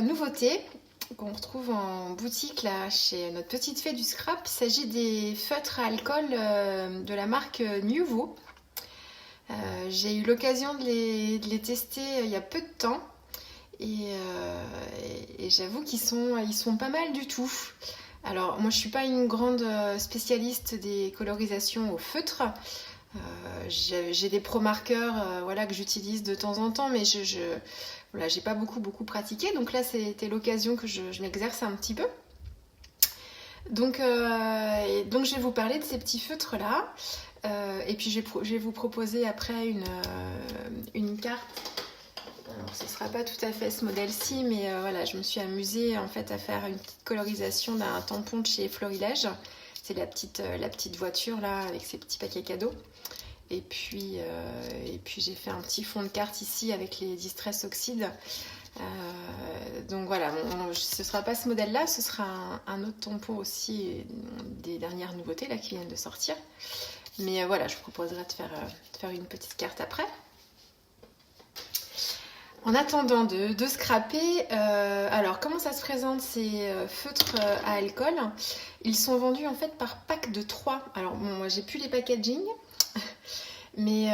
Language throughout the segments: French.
nouveauté qu'on retrouve en boutique là chez notre petite fée du scrap. Il s'agit des feutres à alcool de la marque Nuvo. J'ai eu l'occasion de les tester il y a peu de temps et j'avoue qu'ils sont pas mal du tout. Alors moi je suis pas une grande spécialiste des colorisations au feutre. J'ai des pro marqueurs voilà, que j'utilise de temps en temps, mais voilà, j'ai pas beaucoup pratiqué, donc là c'était l'occasion que je m'exerce un petit peu. Donc je vais vous parler de ces petits feutres là, et puis je vais vous proposer après une carte. Alors ce sera pas tout à fait ce modèle-ci, mais voilà, je me suis amusée en fait à faire une petite colorisation d'un tampon de chez Florilège. C'est la petite voiture là avec ses petits paquets cadeaux. Et puis j'ai fait un petit fond de carte ici avec les Distress Oxide. Donc voilà, ce ne sera pas ce modèle-là, ce sera un autre tampon aussi, des dernières nouveautés là, qui viennent de sortir. Mais voilà, je vous proposerai de faire une petite carte après. En attendant de scraper, alors comment ça se présente ces feutres à alcool? Ils sont vendus en fait par pack de 3. Alors bon, moi j'ai plus les packaging. Mais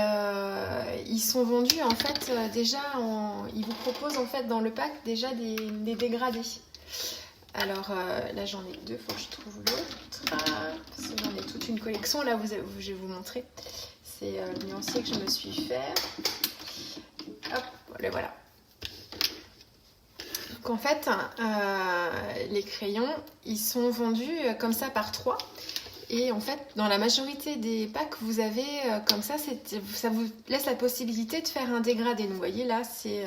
ils sont vendus en fait déjà, ils vous proposent en fait dans le pack déjà des dégradés. Alors là j'en ai 2, faut que je trouve l'autre. Parce que j'en ai toute une collection. Là je vais vous montrer. C'est le nuancier que je me suis fait. Hop, le voilà. Donc en fait, les crayons, ils sont vendus comme ça par 3. Et en fait, dans la majorité des packs, vous avez comme ça, ça vous laisse la possibilité de faire un dégradé. Donc, vous voyez là, c'est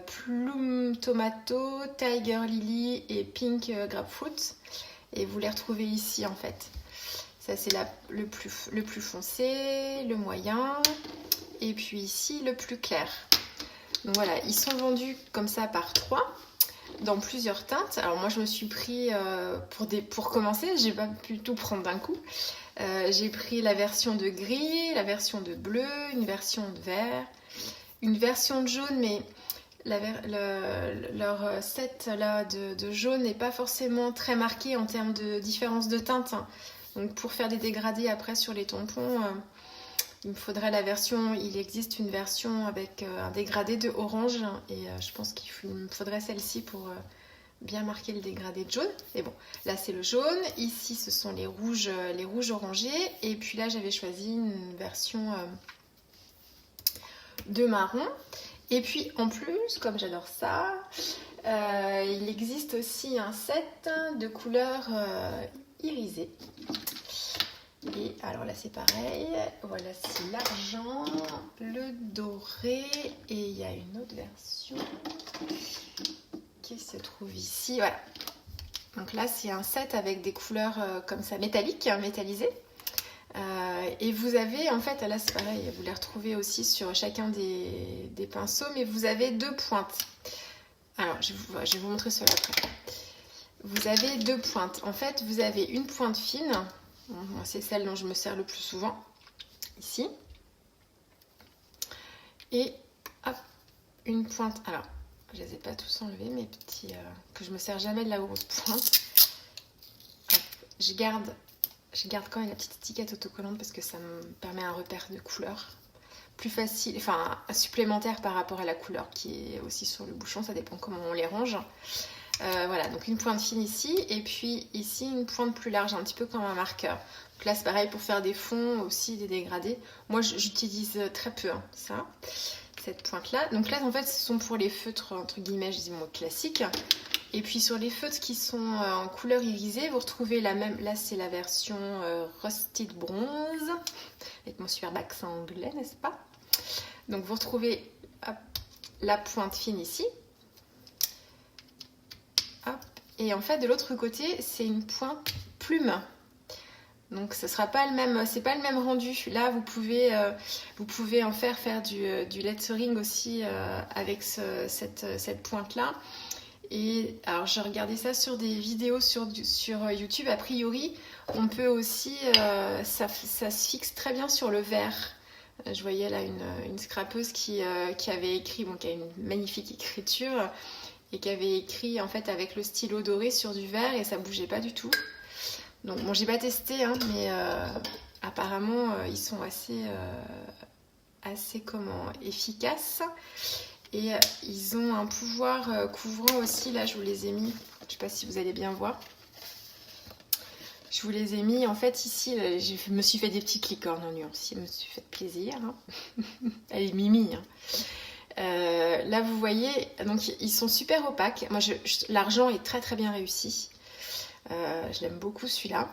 Plume Tomato, Tiger Lily et Pink Grapefruit. Et vous les retrouvez ici en fait. Ça, c'est le plus foncé, le moyen, et puis ici, le plus clair. Donc voilà, ils sont vendus comme ça par 3. Dans plusieurs teintes. Alors moi je me suis pris pour commencer, j'ai pas pu tout prendre d'un coup. J'ai pris la version de gris, la version de bleu, une version de vert, une version de jaune, mais leur set là de jaune n'est pas forcément très marqué en termes de différence de teinte. Donc pour faire des dégradés après sur les tampons, il me faudrait il existe une version avec un dégradé de orange et je pense qu'il me faudrait celle-ci pour bien marquer le dégradé de jaune. Mais bon, là c'est le jaune, ici ce sont les rouges orangés et puis là j'avais choisi une version de marron. Et puis en plus, comme j'adore ça, il existe aussi un set de couleurs irisées. Et alors là c'est pareil, voilà c'est l'argent, le doré et il y a une autre version qui se trouve ici, voilà. Donc là c'est un set avec des couleurs comme ça métalliques, métallisées. Et vous avez en fait, là c'est pareil, vous les retrouvez aussi sur chacun des pinceaux, mais vous avez 2 pointes. Alors je vais vous montrer cela après. Vous avez 2 pointes, en fait vous avez une pointe fine. C'est celle dont je me sers le plus souvent, ici. Et hop, une pointe. Alors, je ne les ai pas tous enlevés, mes petits... que je me sers jamais de la grosse pointe. Hop, je garde quand même la petite étiquette autocollante parce que ça me permet un repère de couleur plus facile, enfin supplémentaire par rapport à la couleur qui est aussi sur le bouchon. Ça dépend comment on les range. Voilà, donc une pointe fine ici et puis ici une pointe plus large, un petit peu comme un marqueur. Donc là c'est pareil pour faire des fonds aussi, des dégradés. Moi j'utilise très peu cette pointe là. Donc là en fait ce sont pour les feutres entre guillemets je dis moi classiques. Et puis sur les feutres qui sont en couleur irisée, vous retrouvez la même, là c'est la version Rusted Bronze avec mon superbe accent anglais, n'est-ce pas? Donc vous retrouvez hop, la pointe fine ici. Hop. Et en fait de l'autre côté c'est une pointe plume, donc ce sera pas le même, c'est pas le même rendu. Là vous pouvez en faire du lettering aussi avec cette pointe là. Et alors j'ai regardé ça sur des vidéos sur YouTube, a priori on peut aussi ça se fixe très bien sur le vert. Je voyais là une scrapeuse qui avait écrit, bon, qui a une magnifique écriture. et qui avait écrit en fait avec le stylo doré sur du vert et ça bougeait pas du tout. Donc bon, j'ai pas testé, hein, mais apparemment ils sont assez efficaces. Et ils ont un pouvoir couvrant aussi, là je vous les ai mis, je sais pas si vous allez bien voir. Je vous les ai mis, en fait ici, je me suis fait des petites licornes en nuancier, je me suis fait plaisir. Hein. Elle est mimi. Hein. Là vous voyez, donc ils sont super opaques. Moi l'argent est très très bien réussi. Je l'aime beaucoup celui-là.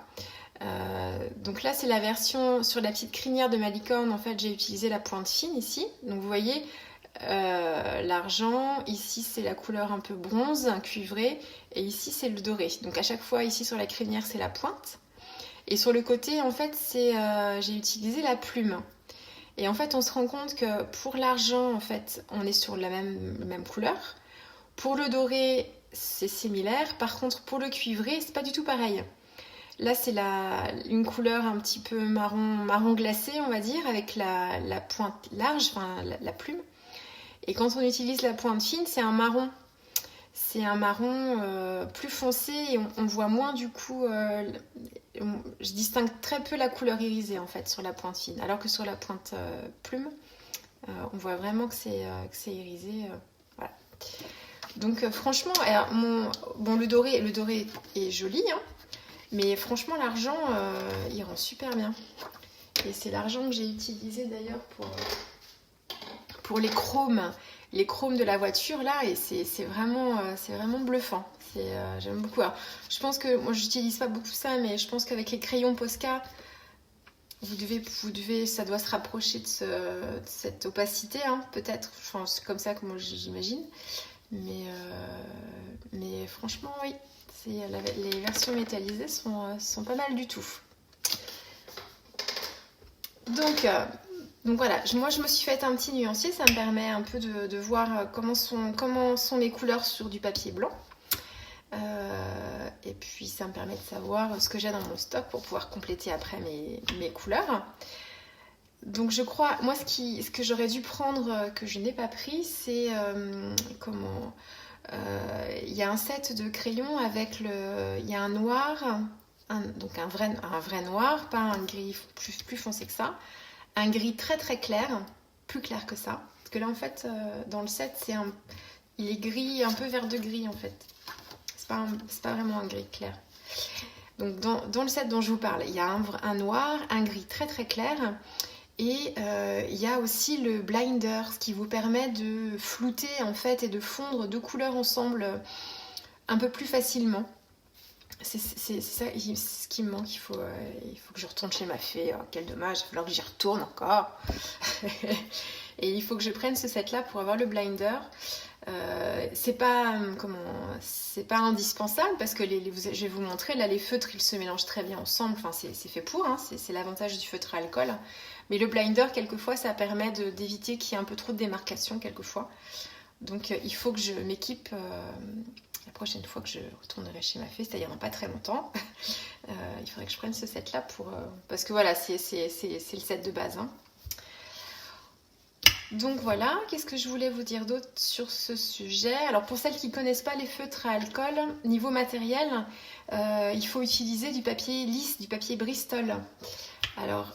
Donc là c'est la version sur la petite crinière de ma licorne. En fait j'ai utilisé la pointe fine ici. Donc vous voyez l'argent, ici c'est la couleur un peu bronze, cuivré, et ici c'est le doré. Donc à chaque fois ici sur la crinière c'est la pointe, et sur le côté en fait j'ai utilisé la plume. Et en fait on se rend compte que pour l'argent en fait on est sur la même couleur. Pour le doré c'est similaire, par contre pour le cuivré c'est pas du tout pareil. Là c'est une couleur un petit peu marron glacé on va dire, avec la pointe large, enfin la plume. Et quand on utilise la pointe fine, c'est un marron. C'est un marron plus foncé et on voit moins du coup. Je distingue très peu la couleur irisée en fait sur la pointe fine. Alors que sur la pointe plume, on voit vraiment que c'est irisé. Voilà. Donc franchement, alors, le doré est joli, hein, mais franchement l'argent, il rend super bien. Et c'est l'argent que j'ai utilisé d'ailleurs pour les chromes de la voiture là, et c'est vraiment bluffant. J'aime beaucoup. Alors, je pense que moi j'utilise pas beaucoup ça, mais je pense qu'avec les crayons Posca vous devez, ça doit se rapprocher de cette opacité, hein, peut-être. Enfin, c'est comme ça que moi j'imagine. Mais franchement oui, les versions métallisées sont pas mal du tout. Donc voilà, moi je me suis fait un petit nuancier, ça me permet un peu de voir comment sont les couleurs sur du papier blanc. Et puis ça me permet de savoir ce que j'ai dans mon stock pour pouvoir compléter après mes couleurs. Donc je crois, moi ce que j'aurais dû prendre que je n'ai pas pris, c'est il y a un set de crayons avec il y a un noir, donc un vrai noir, pas un gris plus foncé que ça. Un gris très très clair, plus clair que ça. Parce que là en fait, dans le set, il est gris, un peu vert de gris en fait. C'est pas vraiment un gris clair. Donc dans le set dont je vous parle, il y a un noir, un gris très très clair. Et il y a aussi le blinder, ce qui vous permet de flouter en fait et de fondre deux couleurs ensemble un peu plus facilement. C'est ça ce qui me manque. Il faut que je retourne chez ma fée. Oh, quel dommage, il va falloir que j'y retourne encore. Et il faut que je prenne ce set là pour avoir le blinder. C'est pas indispensable parce que je vais vous montrer là, les feutres ils se mélangent très bien ensemble. Enfin c'est fait pour, hein, c'est l'avantage du feutre à alcool. Mais le blinder quelquefois ça permet d'éviter qu'il y ait un peu trop de démarcation quelquefois. Donc il faut que je m'équipe la prochaine fois que je retournerai chez ma fée, c'est-à-dire dans pas très longtemps. Il faudrait que je prenne ce set là parce que voilà, c'est le set de base, hein. Donc voilà, qu'est-ce que je voulais vous dire d'autre sur ce sujet? Alors pour celles qui ne connaissent pas les feutres à alcool, niveau matériel, il faut utiliser du papier lisse, du papier Bristol. Alors,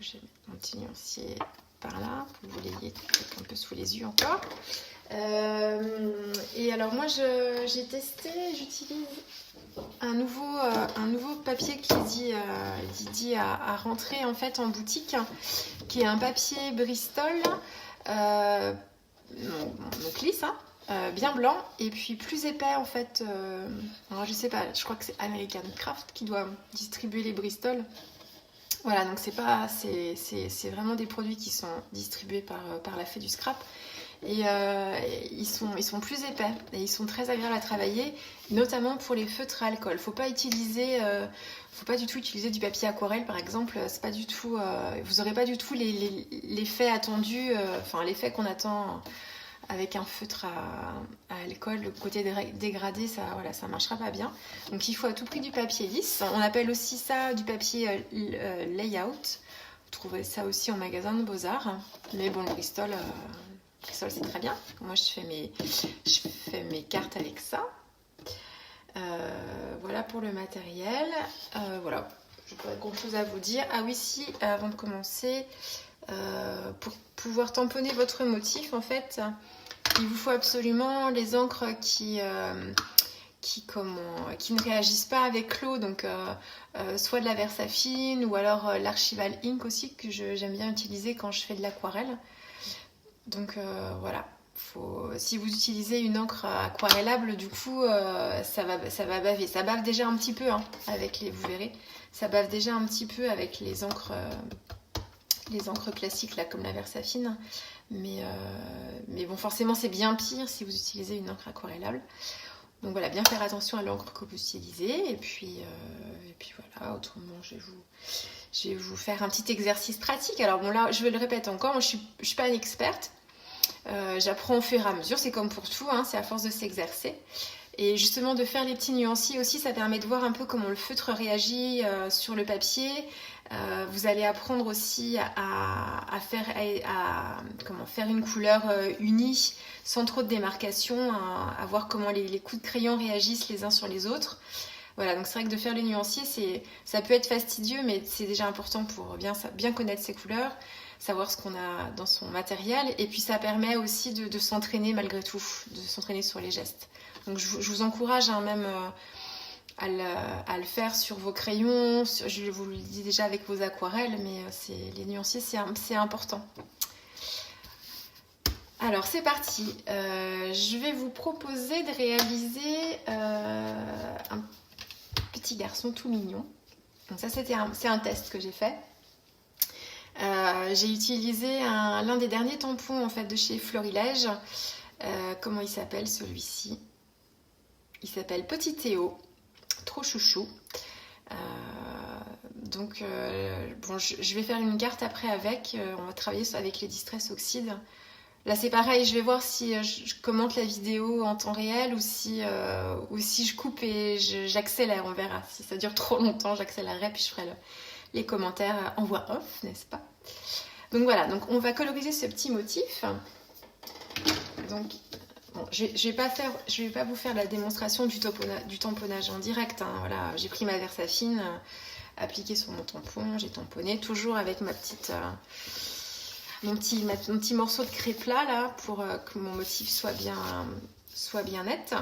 je vais mettre mon petit nuancier par là, pour que vous l'ayez un peu sous les yeux encore. Et alors moi j'ai testé, j'utilise un nouveau papier qui dit à rentrer en fait en boutique, qui est un papier Bristol, donc lisse, hein, bien blanc, et puis plus épais en fait. Alors je sais pas, je crois que c'est American Craft qui doit distribuer les Bristol. Voilà, donc c'est vraiment des produits qui sont distribués par la Fée du Scrap. Et ils sont plus épais et ils sont très agréables à travailler, notamment pour les feutres à alcool. Faut pas du tout utiliser du papier aquarelle par exemple. C'est pas du tout, vous aurez pas du tout l'effet attendu, l'effet qu'on attend avec un feutre à alcool. Le côté dégradé, ça marchera pas bien. Donc il faut à tout prix du papier lisse. On appelle aussi ça du papier layout. Vous trouverez ça aussi en magasin de Beaux-Arts. Mais bon, le Bristol, Crisol, c'est très bien. Moi, je fais mes cartes avec ça. Voilà pour le matériel. Voilà, je n'ai pas grand chose à vous dire. Ah oui, si, avant de commencer, pour pouvoir tamponner votre motif, en fait, il vous faut absolument les encres qui ne réagissent pas avec l'eau, donc soit de la Versafine ou alors l'Archival Ink aussi, que j'aime bien utiliser quand je fais de l'aquarelle. Donc voilà. Si vous utilisez une encre aquarellable, du coup, ça va baver. Ça bave déjà un petit peu, hein, vous verrez, ça bave déjà un petit peu avec les encres classiques, là, comme la Versafine. Mais bon, forcément, c'est bien pire si vous utilisez une encre aquarellable. Donc voilà, bien faire attention à l'encre que vous utilisez. Et puis voilà, autrement, je vais vous faire un petit exercice pratique. Alors bon, là, je vais le répéter encore, moi, je suis pas une experte. J'apprends au fur et à mesure, c'est comme pour tout, hein, c'est à force de s'exercer. Et justement, de faire les petits nuanciers aussi, ça permet de voir un peu comment le feutre réagit sur le papier. Vous allez apprendre aussi à faire une couleur unie, sans trop de démarcation, à voir comment les coups de crayon réagissent les uns sur les autres. Voilà, donc c'est vrai que de faire les nuanciers, ça peut être fastidieux, mais c'est déjà important pour bien connaître ses couleurs, savoir ce qu'on a dans son matériel, et puis ça permet aussi de s'entraîner malgré tout, de s'entraîner sur les gestes. Donc je vous encourage même à le faire sur vos crayons, je vous le dis déjà avec vos aquarelles, mais les nuanciers, c'est important. Alors c'est parti, je vais vous proposer de réaliser un petit garçon tout mignon. Donc ça c'est un test que j'ai fait. J'ai utilisé l'un des derniers tampons en fait de chez Florilège. Comment il s'appelle celui-ci? Il s'appelle Petit Théo, trop chouchou. Donc bon, je vais faire une carte après avec. On va travailler avec les Distress Oxide. Là c'est pareil, je vais voir si je commente la vidéo en temps réel ou si je coupe et j'accélère, on verra. Si ça dure trop longtemps, j'accélérerai puis je ferai les commentaires en voix off, n'est-ce pas? Donc voilà, donc on va coloriser ce petit motif. Donc bon, je vais pas vous faire la démonstration du tamponnage en direct, hein. Voilà, j'ai pris ma Versafine, appliquée sur mon tampon, j'ai tamponné toujours avec mon petit morceau de craie plat là pour que mon motif soit bien net.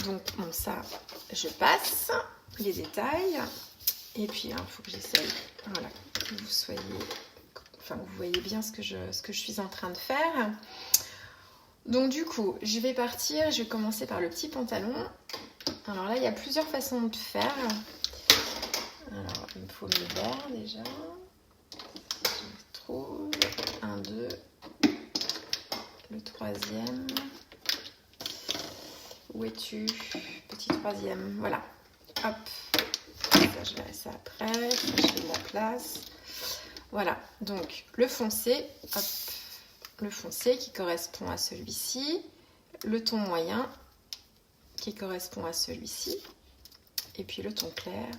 Donc bon, ça je passe les détails et puis il faut que j'essaye, voilà, que vous voyez bien ce que je suis en train de faire. Donc du coup je vais commencer par le petit pantalon. Alors là il y a plusieurs façons de faire. Alors il me faut mes verres déjà. Un, deux, le troisième. Où es-tu? Petit troisième, voilà. Hop, ça je verrai ça après, ça, je fais de la place. Voilà, donc le foncé, hop, le foncé qui correspond à celui-ci, le ton moyen qui correspond à celui-ci, et puis le ton clair,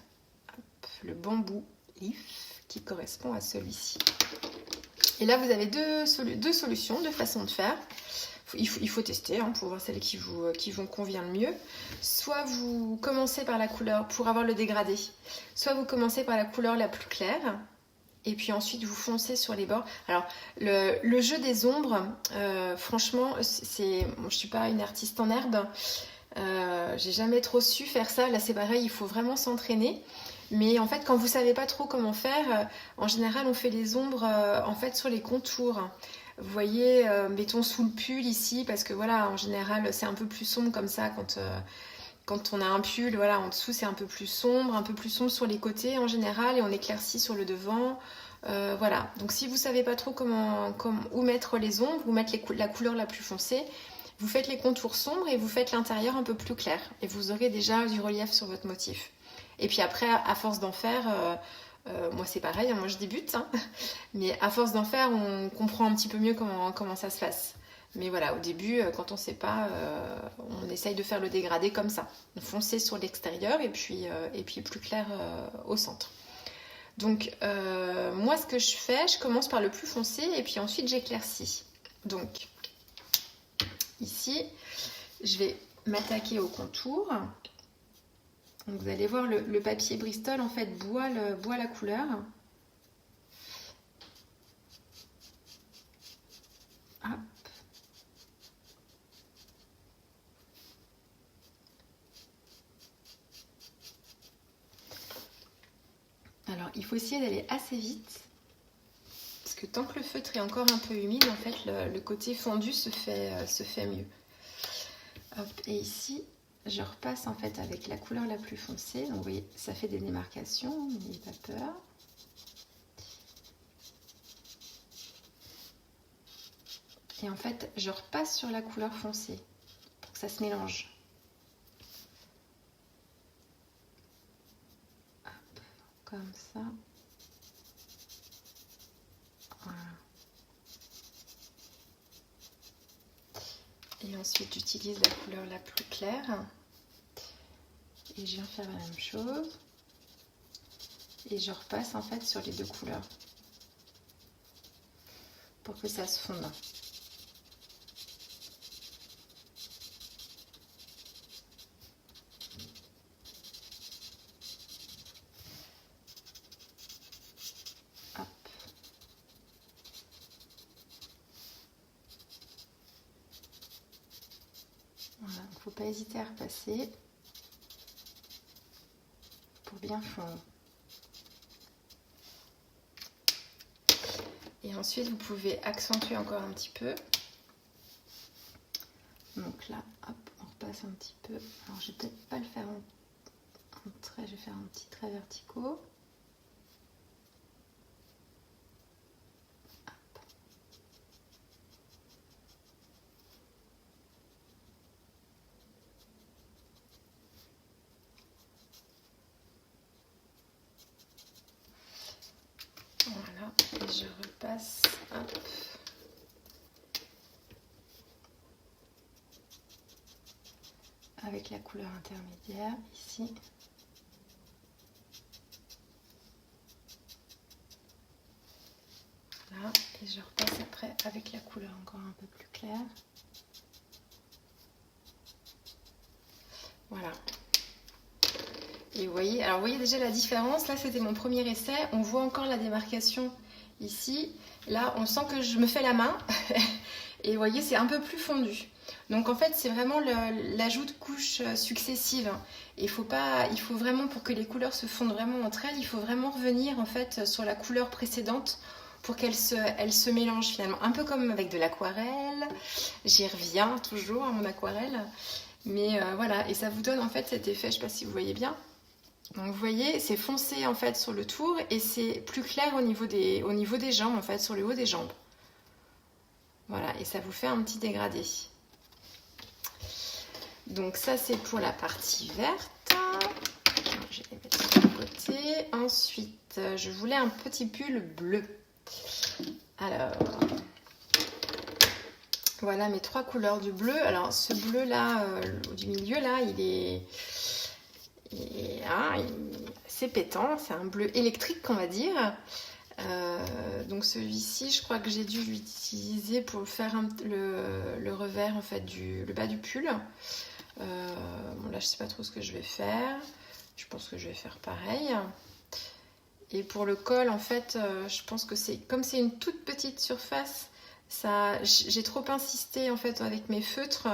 hop, le bambou leaf qui correspond à celui-ci. Et là, vous avez deux solutions, deux façons de faire. Il faut tester pour voir celle qui vous convient le mieux. Soit vous commencez par la couleur, pour avoir le dégradé, soit vous commencez par la couleur la plus claire, et puis ensuite vous foncez sur les bords. Alors, le jeu des ombres, franchement, je ne suis pas une artiste en herbe, j'ai jamais trop su faire ça. Là, c'est pareil, il faut vraiment s'entraîner. Mais en fait, quand vous savez pas trop comment faire, en général, on fait les ombres en fait sur les contours. Vous voyez, mettons sous le pull ici, parce que voilà, en général, c'est un peu plus sombre comme ça quand on a un pull. Voilà, en dessous, c'est un peu plus sombre sur les côtés en général, et on éclaircit sur le devant. Voilà. Donc, si vous savez pas trop où mettre les ombres, où mettre la couleur la plus foncée, vous faites les contours sombres et vous faites l'intérieur un peu plus clair, et vous aurez déjà du relief sur votre motif. Et puis après, à force d'en faire, moi c'est pareil, hein, moi je débute, hein, mais à force d'en faire, on comprend un petit peu mieux comment ça se passe. Mais voilà, au début, quand on ne sait pas, on essaye de faire le dégradé comme ça. Foncé sur l'extérieur et puis plus clair au centre. Donc moi ce que je fais, je commence par le plus foncé et puis ensuite j'éclaircis. Donc ici, je vais m'attaquer au contour. Donc vous allez voir le papier Bristol en fait boit la couleur. Hop. Alors il faut essayer d'aller assez vite parce que tant que le feutre est encore un peu humide, en fait le côté fondu se fait mieux. Hop, et ici je repasse en fait avec la couleur la plus foncée. Donc vous voyez, ça fait des démarcations, n'ayez pas peur. Et en fait, je repasse sur la couleur foncée pour que ça se mélange. Hop, comme ça. Voilà. Et ensuite, j'utilise la couleur la plus claire. Et je viens faire la même chose. Et je repasse en fait sur les deux couleurs pour que ça se fonde. Hop. Voilà, il ne faut pas hésiter à repasser pour bien fondre. Et ensuite, vous pouvez accentuer encore un petit peu. Donc là, hop, on repasse un petit peu. Alors, je vais peut-être pas le faire en trait, je vais faire un petit trait verticaux. Hop. Voilà, et je repasse. Hop. Avec la couleur intermédiaire ici. Voilà, et je repasse après avec la couleur encore un peu plus claire. Voilà. Et vous voyez, alors vous voyez déjà la différence. Là, c'était mon premier essai. On voit encore la démarcation ici. Là, on sent que je me fais la main. Et vous voyez, c'est un peu plus fondu. Donc en fait, c'est vraiment l'ajout de couches successives. Et il faut vraiment, pour que les couleurs se fondent vraiment entre elles, il faut vraiment revenir en fait sur la couleur précédente pour qu'elle se mélange finalement. Un peu comme avec de l'aquarelle. J'y reviens toujours à mon aquarelle. Mais voilà, et ça vous donne en fait cet effet, je ne sais pas si vous voyez bien. Donc vous voyez, c'est foncé en fait sur le tour et c'est plus clair au niveau des jambes en fait, sur le haut des jambes. Voilà, et ça vous fait un petit dégradé. Donc ça c'est pour la partie verte. Je vais les mettre de côté. Ensuite, je voulais un petit pull bleu. Alors, voilà mes trois couleurs du bleu. Alors ce bleu là, du milieu là, il est assez pétant. C'est un bleu électrique qu'on va dire. Donc celui-ci, je crois que j'ai dû l'utiliser pour faire le revers en fait le bas du pull. Bon là je sais pas trop ce que je vais faire. Je pense que je vais faire pareil. Et pour le col en fait, je pense que comme c'est une toute petite surface, j'ai trop insisté en fait avec mes feutres.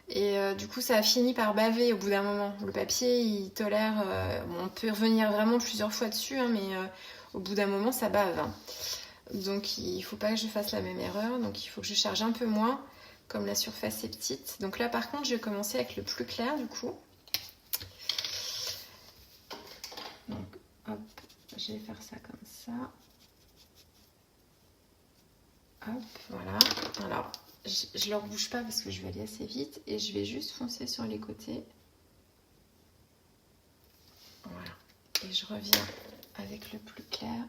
Et du coup, ça a fini par baver au bout d'un moment. Le papier, il tolère... on peut revenir vraiment plusieurs fois dessus, hein, mais au bout d'un moment, ça bave. Hein. Donc, il ne faut pas que je fasse la même erreur. Donc, il faut que je charge un peu moins, comme la surface est petite. Donc là, par contre, je vais commencer avec le plus clair, du coup. Donc, hop, je vais faire ça comme ça. Hop, voilà. Alors... je ne leur bouge pas parce que je vais aller assez vite et je vais juste foncer sur les côtés. Voilà. Et je reviens avec le plus clair.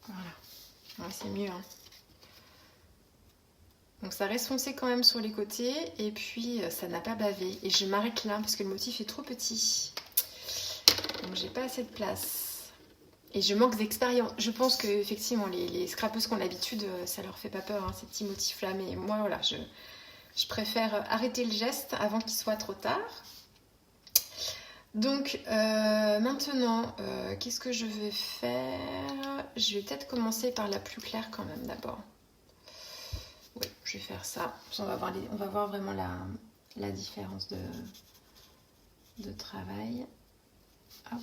Voilà. Ouais, c'est mieux. Hein. Donc ça reste foncé quand même sur les côtés et puis ça n'a pas bavé. Et je m'arrête là parce que le motif est trop petit. Donc j'ai pas assez de place. Et je manque d'expérience. Je pense que effectivement les scrapeuses qui ont l'habitude, ça leur fait pas peur ces petits motifs là. Mais moi voilà, je préfère arrêter le geste avant qu'il soit trop tard. Donc maintenant, qu'est-ce que je vais faire? Je vais peut-être commencer par la plus claire quand même d'abord. Oui, je vais faire ça. On va voir vraiment la différence de travail. Hop.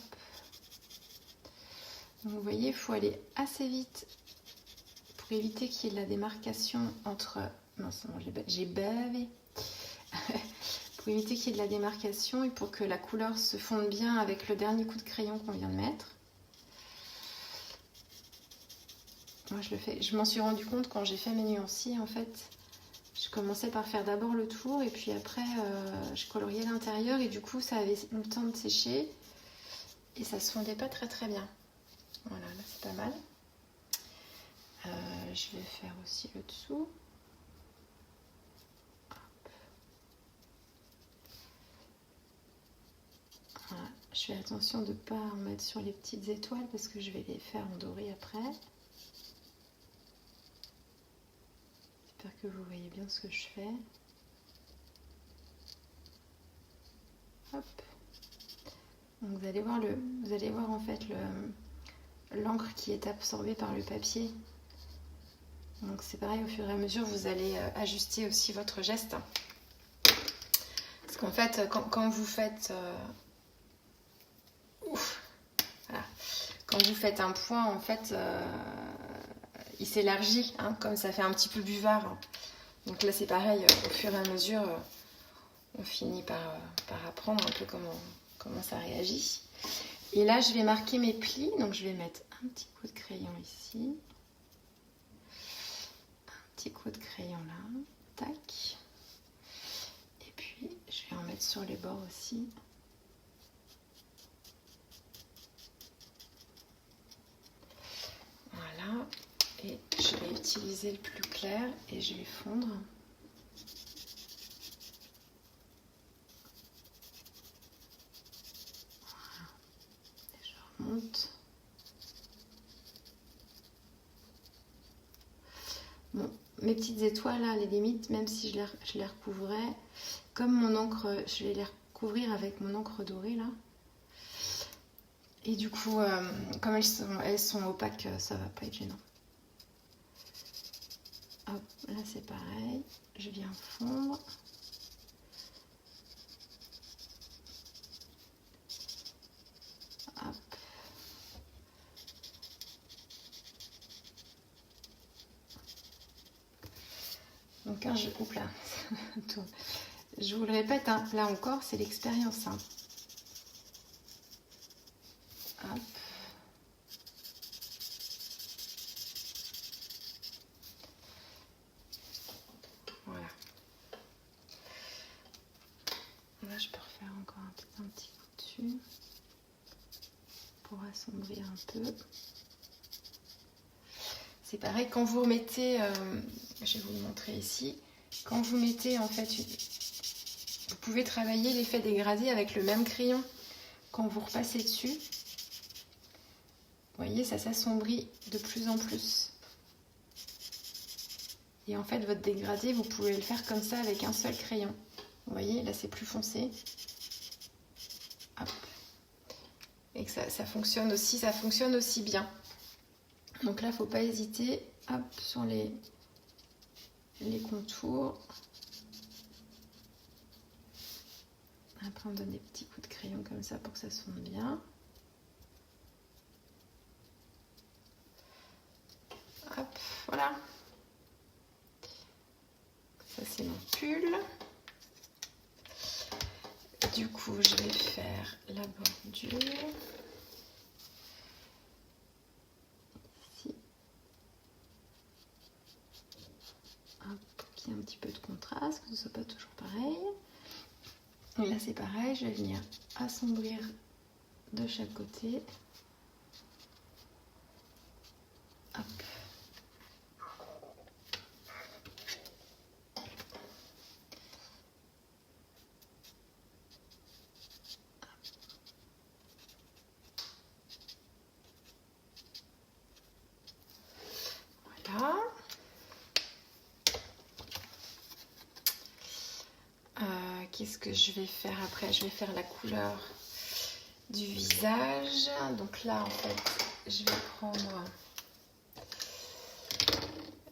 Donc, vous voyez, il faut aller assez vite pour éviter qu'il y ait de la démarcation entre... Non, c'est bon, j'ai bavé. Pour éviter qu'il y ait de la démarcation et pour que la couleur se fonde bien avec le dernier coup de crayon qu'on vient de mettre. Moi, je m'en suis rendu compte quand j'ai fait mes nuanciers, en fait. Je commençais par faire d'abord le tour et puis après, je coloriais l'intérieur et du coup, ça avait eu le temps de sécher et ça se fondait pas très très bien. Voilà, là, c'est pas mal. Je vais faire aussi le dessous. Voilà. Je fais attention de ne pas en mettre sur les petites étoiles parce que je vais les faire en doré après. J'espère que vous voyez bien ce que je fais. Hop. Donc vous allez voir en fait l'encre qui est absorbée par le papier. Donc c'est pareil, au fur et à mesure, vous allez ajuster aussi votre geste. Parce qu'en fait, quand vous faites... voilà. Quand vous faites un point, en fait, il s'élargit, hein, comme ça fait un petit peu buvard. Donc là, c'est pareil, au fur et à mesure, on finit par apprendre un peu comment ça réagit. Et là, je vais marquer mes plis. Donc je vais mettre un petit coup de crayon ici. Petit coup de crayon là, tac, et puis je vais en mettre sur les bords aussi. Voilà, et je vais utiliser le plus clair et je vais fondre. Voilà, et je remonte. Bon, mes petites étoiles, là, les limites, même si je les recouvrais, comme mon encre, je vais les recouvrir avec mon encre dorée, là. Et du coup, comme elles sont opaques, ça va pas être gênant. Hop, là c'est pareil, je viens fondre. Hop. Donc oups là, je vous le répète, hein, là encore c'est l'expérience. Hein. Hop. Voilà. Là je peux refaire encore un petit coup dessus pour assombrir un peu. C'est pareil, quand vous remettez, je vais vous le montrer ici, quand vous mettez en fait, vous pouvez travailler l'effet dégradé avec le même crayon quand vous repassez dessus. Vous voyez, ça s'assombrit de plus en plus. Et en fait, votre dégradé, vous pouvez le faire comme ça avec un seul crayon. Vous voyez, là c'est plus foncé. Hop. Et que ça fonctionne aussi bien. Donc là, il ne faut pas hésiter, hop, sur les contours. Après, on donne des petits coups de crayon comme ça pour que ça se fonde bien. Hop, voilà. Ça, c'est mon pull. Du coup, je vais faire la bordure. Pour qu'il y ait un petit peu de contraste, que ce ne soit pas toujours pareil. Et là c'est pareil, je vais venir assombrir de chaque côté. Hop. qu'est-ce que je vais faire après? Je vais faire la couleur du visage. Donc là, en fait, je vais prendre...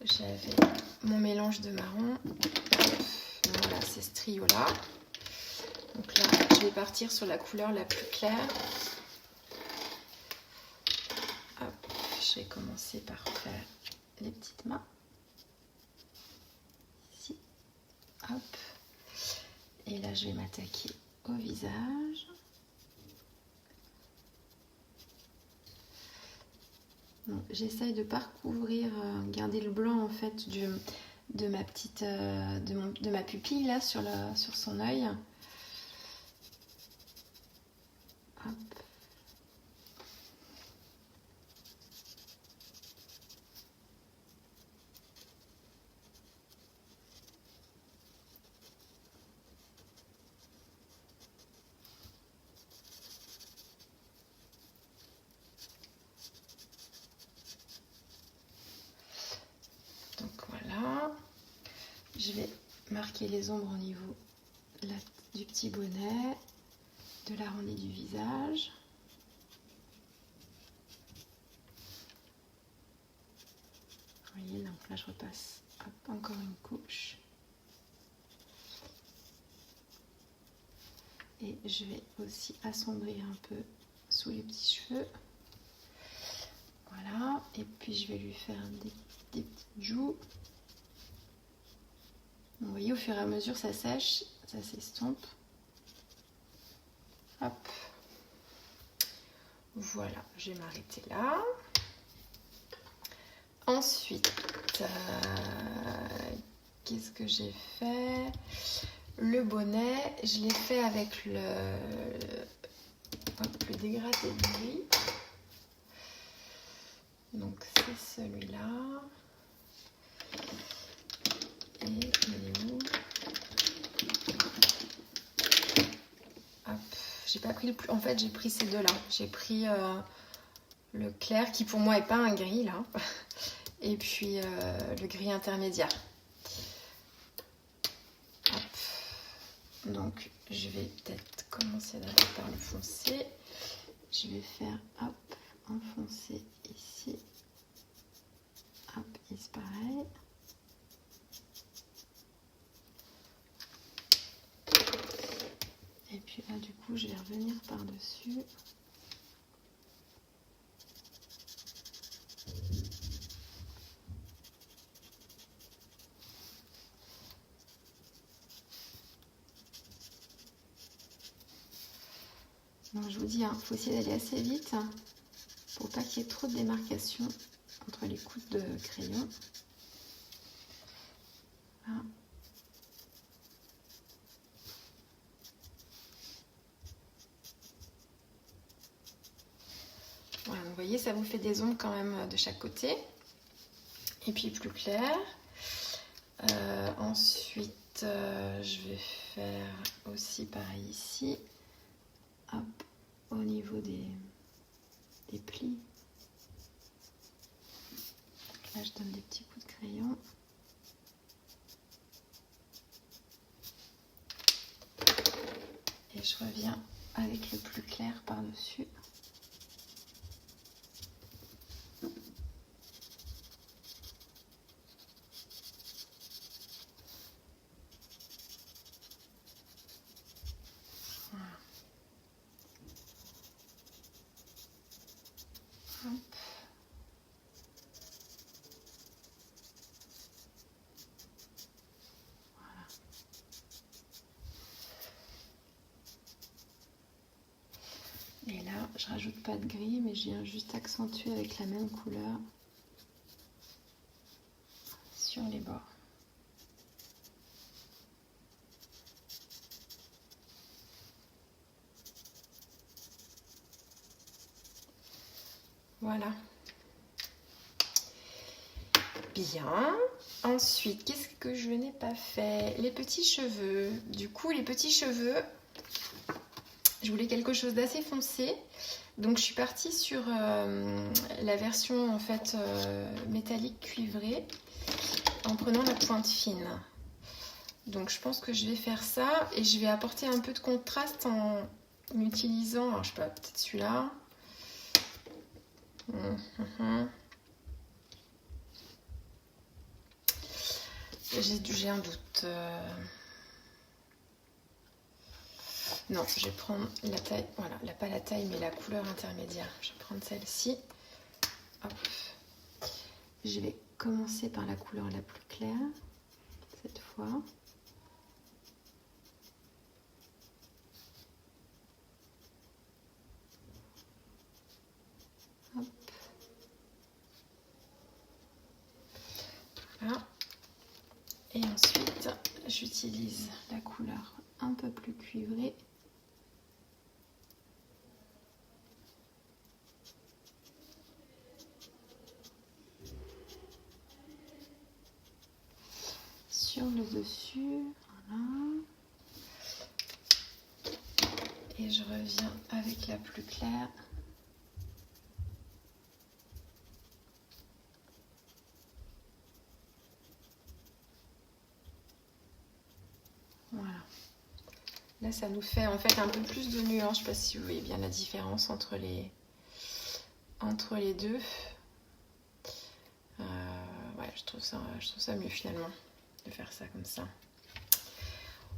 J'avais mon mélange de marron. Voilà, c'est ce trio-là. Donc là, je vais partir sur la couleur la plus claire. Hop, je vais commencer par faire les petites mains. Ici. Hop. Et là, je vais m'attaquer au visage. J'essaye de ne pas recouvrir, garder le blanc en fait de ma petite, de ma pupille là sur son œil. Hop. Donc voilà, je vais marquer les ombres au niveau du petit bonnet, de l'arrondi du visage. Vous voyez, donc là je repasse encore une couche. Et je vais aussi assombrir un peu sous les petits cheveux. Voilà, et puis je vais lui faire des petites joues. Vous voyez, au fur et à mesure, ça sèche, ça s'estompe. Hop. Voilà, je vais m'arrêter là. Ensuite, qu'est-ce que j'ai fait? Le bonnet, je l'ai fait avec le dégradé de gris. Donc c'est celui-là. Et il est où? Hop, j'ai pas pris le plus. En fait, j'ai pris ces deux-là. J'ai pris le clair qui pour moi est pas un gris là. Et puis le gris intermédiaire. Hop. Donc je vais peut-être commencer d'abord par le foncé. Je vais faire hop, un foncé ici. Hop, ici pareil. Et puis là du coup je vais revenir par-dessus. Donc, je vous dis, il faut essayer d'aller assez vite pour pas qu'il y ait trop de démarcation entre les coups de crayon. Voilà. Voilà, donc vous voyez, ça vous fait des ombres quand même de chaque côté. Et puis plus clair. Ensuite, je vais faire aussi pareil ici. Hop, au niveau des plis. Là, je donne des petits coups de crayon. Et je reviens avec le plus clair par-dessus. Et là, je rajoute pas de gris, mais je viens juste accentuer avec la même couleur sur les bords. Voilà. Bien. Ensuite, qu'est-ce que je n'ai pas fait? Les petits cheveux. Du coup, les petits cheveux, je voulais quelque chose d'assez foncé. Donc, je suis partie sur la version en fait métallique cuivrée en prenant la pointe fine. Donc je pense que je vais faire ça et je vais apporter un peu de contraste en utilisant, alors je sais pas, peut-être celui-là. J'ai un doute. Non, je vais prendre la taille, voilà, pas la taille mais la couleur intermédiaire. Je vais prendre celle-ci. Hop. Je vais commencer par la couleur la plus claire, cette fois. Hop. Voilà. Et ensuite, j'utilise la couleur un peu plus cuivrée. Sur le dessus, voilà. Et je reviens avec la plus claire. Voilà. Là, ça nous fait en fait un peu plus de nuances. Je ne sais pas si vous voyez bien la différence entre les deux. Ouais, je trouve ça mieux finalement de faire ça comme ça.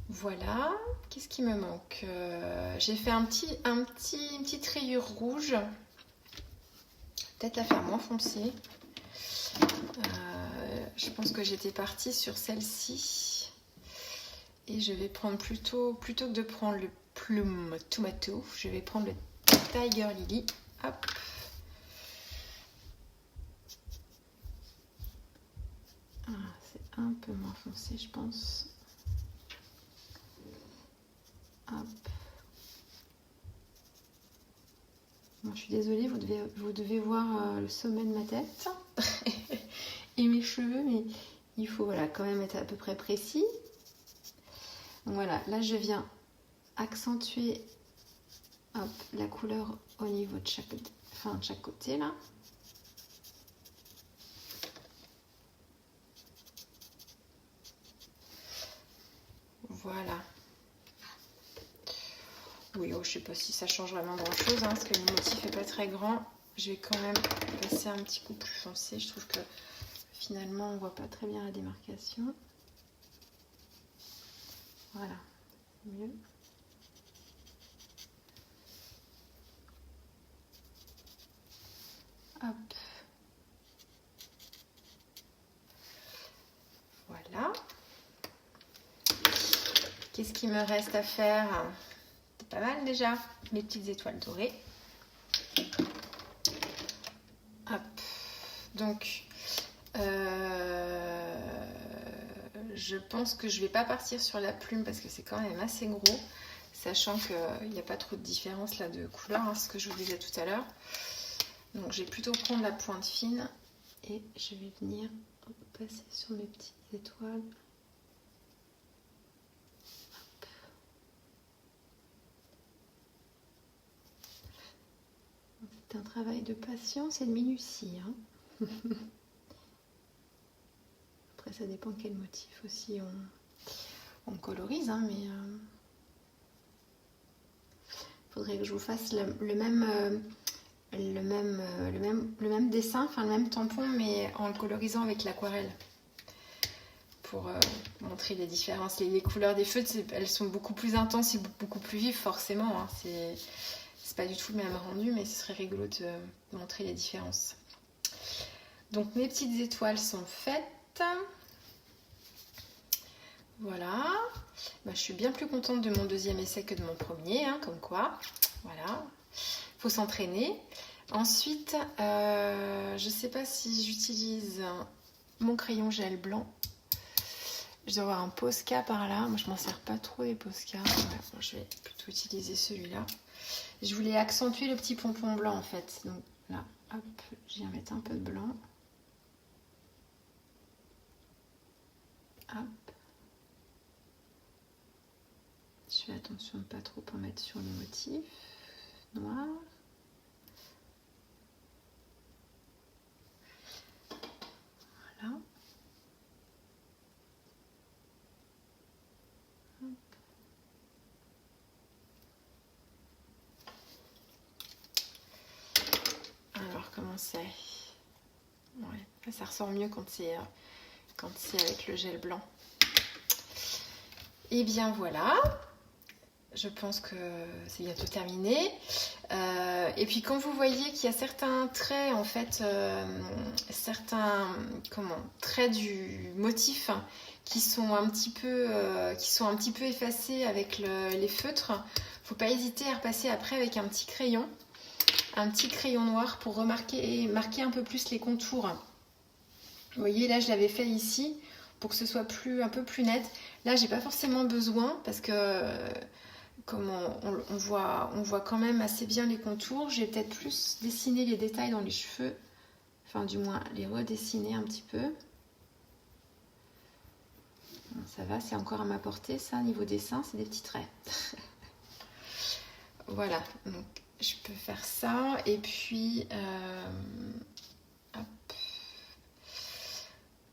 Voilà. Qu'est-ce qui me manque? J'ai fait une petite rayure rouge. Peut-être la faire moins foncée. Je pense que j'étais partie sur celle-ci. Et je vais prendre plutôt que de prendre le Plum Tomato, je vais prendre le Tiger Lily. Hop. Ah, c'est un peu moins foncé, je pense. Hop. Bon, je suis désolée, vous devez voir le sommet de ma tête et mes cheveux, mais il faut voilà, quand même être à peu près précis. Donc voilà, là je viens accentuer la couleur au niveau de chaque côté là. Voilà. Oui, je sais pas si ça change vraiment grand chose, parce que le motif est pas très grand. Je vais quand même passer un petit coup plus foncé. Je trouve que finalement on voit pas très bien la démarcation. Voilà, mieux. Hop. Voilà. Qu'est-ce qu'il me reste à faire? C'est pas mal déjà. Les petites étoiles dorées. Hop. Donc, je pense que je vais pas partir sur la plume parce que c'est quand même assez gros, sachant qu'il n'y a pas trop de différence là de couleur, ce que je vous disais tout à l'heure. Donc, je vais plutôt prendre la pointe fine et je vais venir passer sur mes petites étoiles. C'est un travail de patience et de minutie. Après, ça dépend quel motif aussi on colorise, mais faudrait que je vous fasse le même dessin, enfin le même tampon, mais en le colorisant avec l'aquarelle pour montrer les différences. Les couleurs des feutres, elles sont beaucoup plus intenses et beaucoup plus vives forcément. C'est pas du tout le même rendu, mais ce serait rigolo de montrer les différences. Donc mes petites étoiles sont faites. Voilà. Je suis bien plus contente de mon deuxième essai que de mon premier, comme quoi. Voilà. Faut s'entraîner. Ensuite, je sais pas si j'utilise mon crayon gel blanc. Je dois avoir un Posca par là. Moi, je m'en sers pas trop des Posca. Ouais, je vais plutôt utiliser celui-là. Je voulais accentuer le petit pompon blanc en fait. Donc là, hop, je viens mettre un peu de blanc. Hop. Je fais attention de ne pas trop en mettre sur le motif noir. Voilà. c'est... Ouais, ça ressort mieux quand c'est avec le gel blanc. Et bien voilà, je pense que c'est bientôt terminé. Et puis quand vous voyez qu'il y a certains traits, en fait, certains traits du motif qui sont un petit peu effacés avec les feutres, faut pas hésiter à repasser après avec un petit crayon noir pour marquer un peu plus les contours. Vous voyez, là je l'avais fait ici pour que ce soit un peu plus net. Là j'ai pas forcément besoin parce que comme on voit quand même assez bien les contours. J'ai peut-être plus dessiné les détails dans les cheveux, enfin du moins les redessiner un petit peu. Bon, ça va, c'est encore à ma portée ça, niveau dessin, c'est des petits traits. Voilà, donc je peux faire ça et puis hop,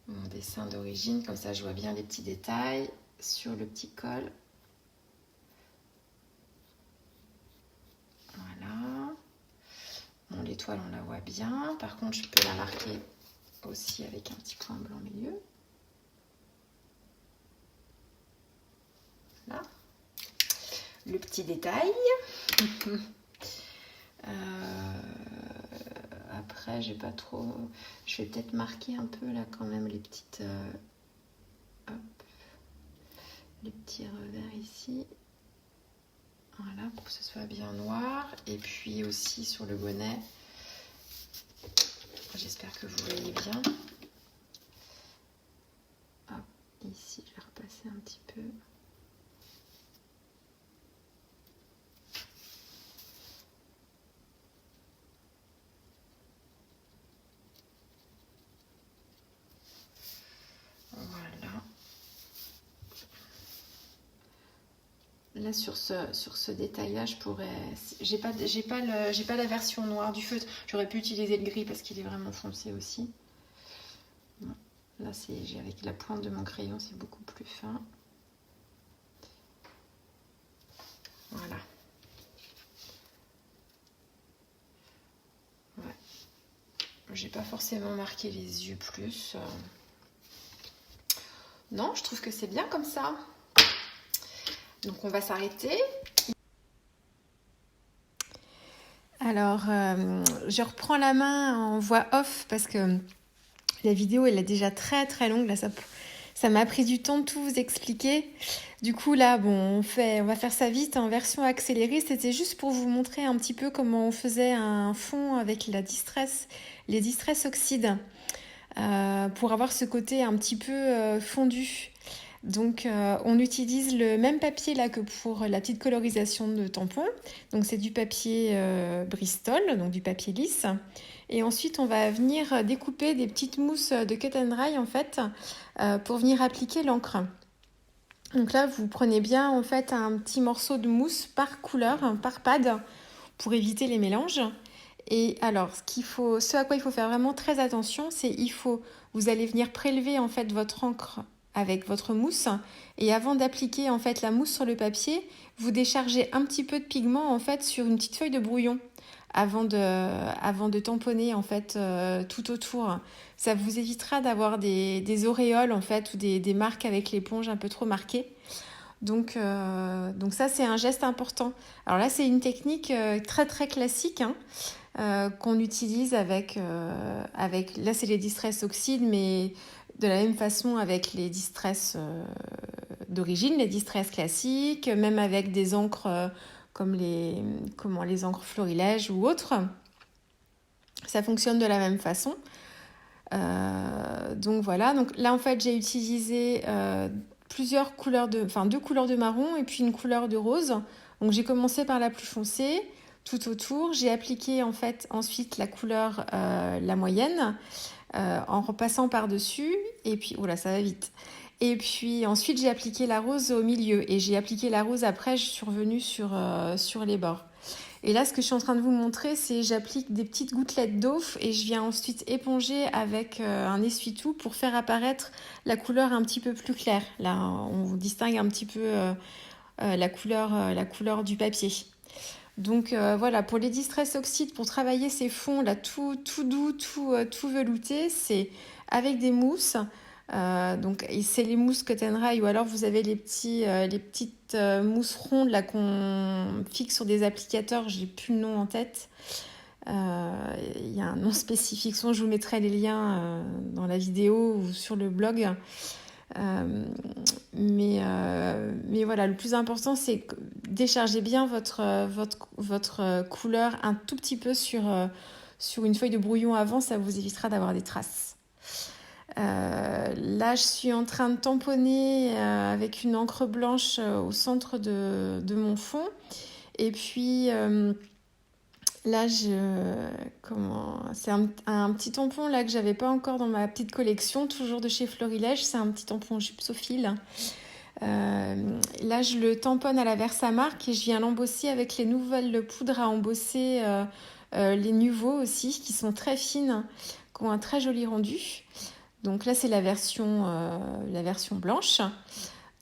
mon dessin d'origine, comme ça je vois bien les petits détails sur le petit col. Voilà. Bon, l'étoile on la voit bien, par contre je peux la marquer aussi avec un petit point blanc au milieu. Voilà. Le petit détail. Après, j'ai pas trop. Je vais peut-être marquer un peu là quand même les petites. Hop, les petits revers ici. Voilà, pour que ce soit bien noir. Et puis aussi sur le bonnet. J'espère que vous voyez bien. Hop, ici, je vais repasser un petit peu. Voilà. Là sur ce détail-là, je pourrais. J'ai pas la version noire du feutre. J'aurais pu utiliser le gris parce qu'il est vraiment foncé aussi. Bon. Là, avec la pointe de mon crayon, c'est beaucoup plus fin. Voilà. Ouais. J'ai pas forcément marqué les yeux plus. Non, je trouve que c'est bien comme ça. Donc on va s'arrêter. Alors, je reprends la main en voix off parce que la vidéo elle est déjà très très longue. Là, ça m'a pris du temps de tout vous expliquer. Du coup là, bon, on va faire ça vite en version accélérée. C'était juste pour vous montrer un petit peu comment on faisait un fond avec les Distress Oxide pour avoir ce côté un petit peu fondu. Donc on utilise le même papier là que pour la petite colorisation de tampon. Donc c'est du papier Bristol, donc du papier lisse. Et ensuite on va venir découper des petites mousses de cut and dry en fait pour venir appliquer l'encre. Donc là vous prenez bien en fait un petit morceau de mousse par couleur, par pad pour éviter les mélanges. Et alors ce à quoi il faut faire vraiment très attention, c'est vous allez venir prélever en fait votre encre avec votre mousse et avant d'appliquer en fait la mousse sur le papier, vous déchargez un petit peu de pigment en fait sur une petite feuille de brouillon avant de tamponner en fait tout autour. Ça vous évitera d'avoir des auréoles en fait ou des marques avec l'éponge un peu trop marquées. Donc ça c'est un geste important. Alors là c'est une technique très très classique qu'on utilise avec là c'est les Distress Oxide mais de la même façon avec les Distress d'origine, les Distress classiques, même avec des encres comme les encres Florilège ou autres. Ça fonctionne de la même façon. Donc voilà, donc là en fait j'ai utilisé deux couleurs de marron et puis une couleur de rose. Donc j'ai commencé par la plus foncée tout autour. J'ai appliqué en fait ensuite la couleur la moyenne en repassant par-dessus et puis oula ça va vite. Et puis ensuite j'ai appliqué la rose au milieu et j'ai appliqué la rose après, je suis revenue sur les bords. Et là ce que je suis en train de vous montrer c'est j'applique des petites gouttelettes d'eau et je viens ensuite éponger avec un essuie-tout pour faire apparaître la couleur un petit peu plus claire. Là on distingue un petit peu la couleur du papier. Donc voilà, pour les Distress Oxide, pour travailler ces fonds là tout doux, tout velouté, c'est avec des mousses. Donc c'est les mousses Cut and Dry, ou alors vous avez les petites mousses rondes là qu'on fixe sur des applicateurs, j'ai plus le nom en tête. Il y a un nom spécifique, sinon je vous mettrai les liens dans la vidéo ou sur le blog. Mais voilà, le plus important, c'est que déchargez bien votre couleur un tout petit peu sur une feuille de brouillon avant, ça vous évitera d'avoir des traces. Là, je suis en train de tamponner avec une encre blanche au centre de mon fond. Et puis là, c'est un petit tampon là que j'avais pas encore dans ma petite collection, toujours de chez Florilège. C'est un petit tampon gypsophile. Là, je le tamponne à la Versamark et je viens l'embosser avec les nouvelles poudres à embosser, les Nuvo aussi, qui sont très fines, qui ont un très joli rendu. Donc là, c'est la version blanche.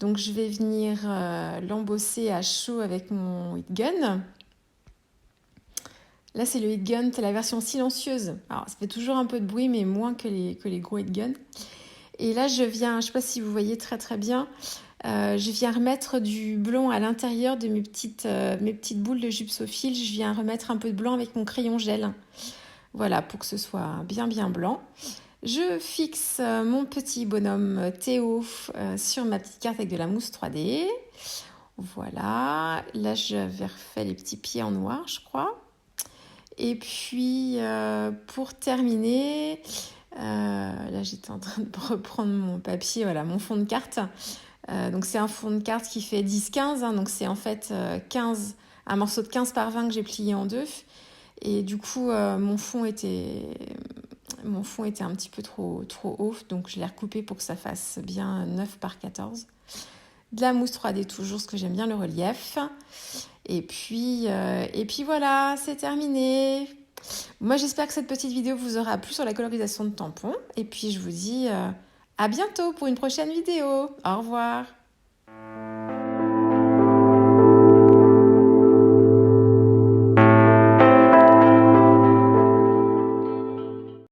Donc je vais venir l'embosser à chaud avec mon heat gun. Là, c'est le heat gun, c'est la version silencieuse. Alors, ça fait toujours un peu de bruit, mais moins que les gros heat guns. Et là, je ne sais pas si vous voyez très très bien, je viens remettre du blanc à l'intérieur de mes petites boules de gypsophile. Je viens remettre un peu de blanc avec mon crayon gel. Voilà, pour que ce soit bien bien blanc. Je fixe mon petit bonhomme Théo sur ma petite carte avec de la mousse 3D. Voilà, là j'avais refait les petits pieds en noir, je crois. Et puis pour terminer, là j'étais en train de reprendre mon papier, voilà, mon fond de carte. Donc c'est un fond de carte qui fait 10-15, hein, donc c'est en fait un morceau de 15 par 20 que j'ai plié en deux. Et du coup, mon fond était un petit peu trop haut, donc je l'ai recoupé pour que ça fasse bien 9 par 14. De la mousse 3D toujours, parce que j'aime bien le relief. Et puis voilà, c'est terminé. Moi, j'espère que cette petite vidéo vous aura plu sur la colorisation de tampons. Et puis, je vous dis à bientôt pour une prochaine vidéo. Au revoir.